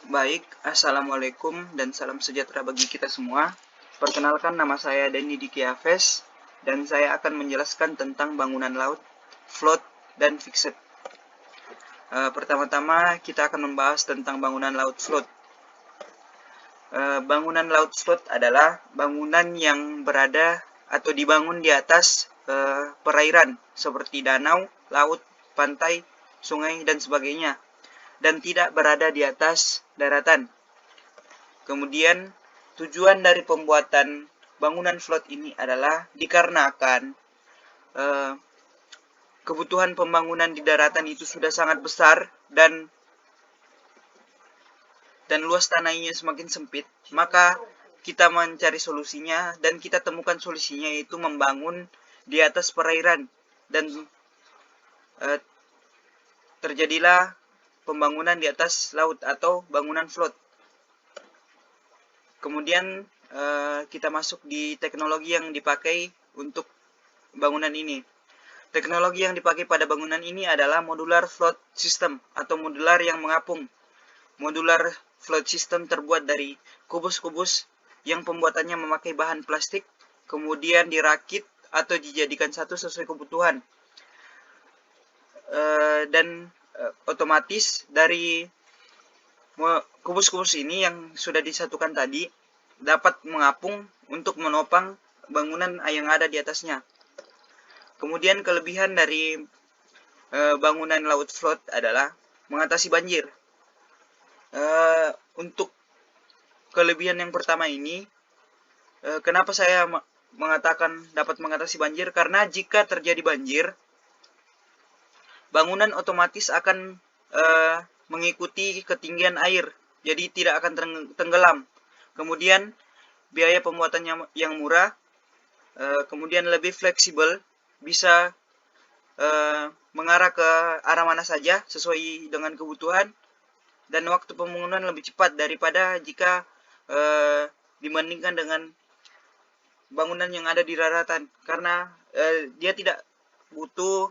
Baik, Assalamualaikum dan salam sejahtera bagi kita semua. Perkenalkan, nama saya Denny Diki Hafez dan saya akan menjelaskan tentang bangunan laut, float, dan fixed. Pertama-tama kita akan membahas tentang bangunan laut float. Bangunan laut float adalah bangunan yang berada atau dibangun di atas perairan seperti danau, laut, pantai, sungai, dan sebagainya, dan tidak berada di atas daratan. Kemudian tujuan dari pembuatan bangunan float ini adalah dikarenakan kebutuhan pembangunan di daratan itu sudah sangat besar dan luas tanahnya semakin sempit, maka kita mencari solusinya dan kita temukan solusinya, yaitu membangun di atas perairan, dan terjadilah pembangunan di atas laut atau bangunan float. Kemudian kita masuk di teknologi yang dipakai untuk bangunan ini. Teknologi yang dipakai pada bangunan ini adalah modular float system atau modular yang mengapung. Modular float system terbuat dari kubus-kubus yang pembuatannya memakai bahan plastik, kemudian dirakit atau dijadikan satu sesuai kebutuhan. Dan otomatis dari kubus-kubus ini yang sudah disatukan tadi dapat mengapung untuk menopang bangunan yang ada di atasnya. Kemudian kelebihan dari bangunan laut float adalah mengatasi banjir. Untuk kelebihan yang pertama ini, kenapa saya mengatakan dapat mengatasi banjir? Karena jika terjadi banjir, bangunan otomatis akan mengikuti ketinggian air, jadi tidak akan tenggelam. Kemudian biaya pembuatannya yang murah, kemudian lebih fleksibel, bisa mengarah ke arah mana saja sesuai dengan kebutuhan, dan waktu pembangunan lebih cepat daripada jika dibandingkan dengan bangunan yang ada di daratan, karena dia tidak butuh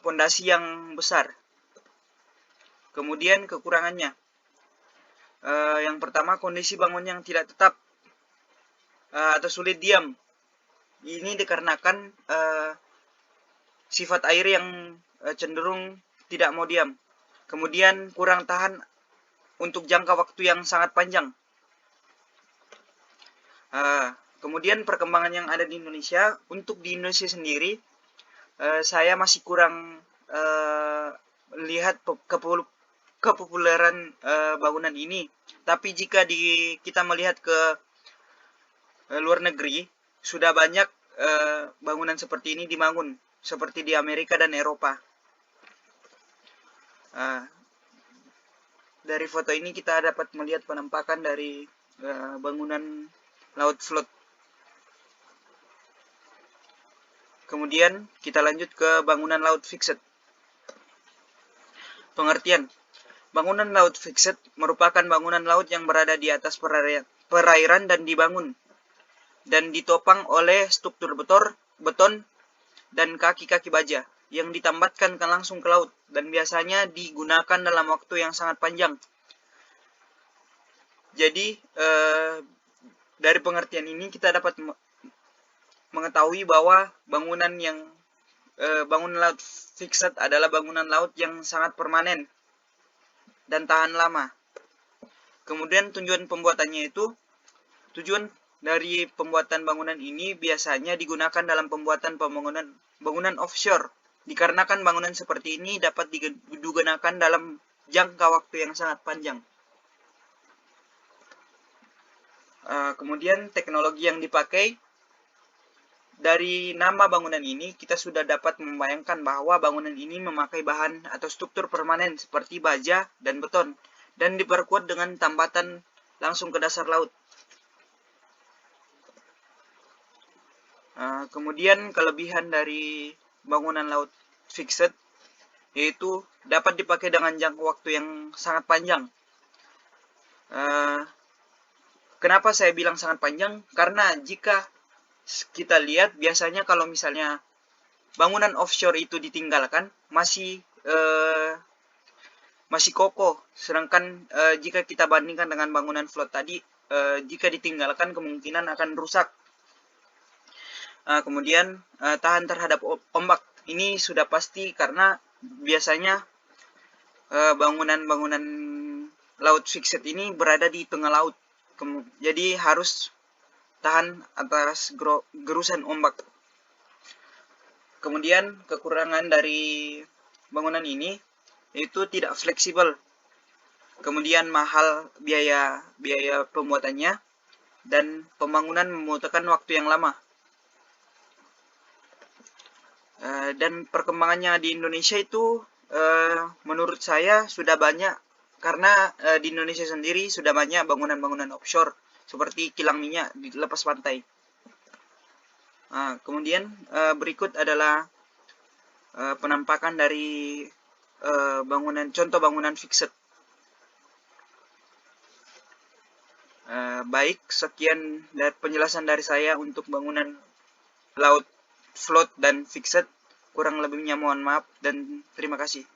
fondasi yang besar. Kemudian kekurangannya, yang pertama, kondisi bangun yang tidak tetap atau sulit diam. Ini dikarenakan sifat air yang cenderung tidak mau diam. Kemudian kurang tahan untuk jangka waktu yang sangat panjang. Kemudian perkembangan yang ada di Indonesia. Untuk di Indonesia sendiri, saya masih kurang melihat kepopuleran bangunan ini. Tapi jika kita melihat ke luar negeri, sudah banyak bangunan seperti ini dibangun, seperti di Amerika dan Eropa. Dari foto ini kita dapat melihat penampakan dari bangunan laut float. Kemudian kita lanjut ke bangunan laut fixed. Pengertian: bangunan laut fixed merupakan bangunan laut yang berada di atas perairan dan dibangun dan ditopang oleh struktur beton dan kaki-kaki baja yang ditambatkan langsung ke laut, dan biasanya digunakan dalam waktu yang sangat panjang. Jadi dari pengertian ini kita dapat mengetahui bahwa bangunan laut fixed adalah bangunan laut yang sangat permanen dan tahan lama. Kemudian tujuan dari pembuatan bangunan ini biasanya digunakan dalam pembuatan bangunan offshore, dikarenakan bangunan seperti ini dapat digunakan dalam jangka waktu yang sangat panjang. Kemudian teknologi yang dipakai. Dari nama bangunan ini kita sudah dapat membayangkan bahwa bangunan ini memakai bahan atau struktur permanen seperti baja dan beton, dan diperkuat dengan tambatan langsung ke dasar laut. Kemudian kelebihan dari bangunan laut fixed yaitu dapat dipakai dengan jangka waktu yang sangat panjang. Kenapa saya bilang sangat panjang? Karena jika kita lihat biasanya kalau misalnya bangunan offshore itu ditinggalkan, masih masih kokoh. Sedangkan jika kita bandingkan dengan bangunan float tadi, jika ditinggalkan kemungkinan akan rusak. Kemudian tahan terhadap ombak. Ini sudah pasti karena biasanya bangunan-bangunan laut fixed ini berada di tengah laut. Jadi harus tahan atas gerusan ombak. Kemudian kekurangan dari bangunan ini yaitu tidak fleksibel. Kemudian mahal biaya pembuatannya, dan pembangunan membutuhkan waktu yang lama. Dan perkembangannya di Indonesia itu menurut saya sudah banyak, karena di Indonesia sendiri sudah banyak bangunan-bangunan offshore seperti kilang minyak di lepas pantai. Kemudian berikut adalah penampakan dari contoh bangunan fixed. Baik, sekian dari penjelasan dari saya untuk bangunan laut float dan fixed. Kurang lebihnya mohon maaf dan terima kasih.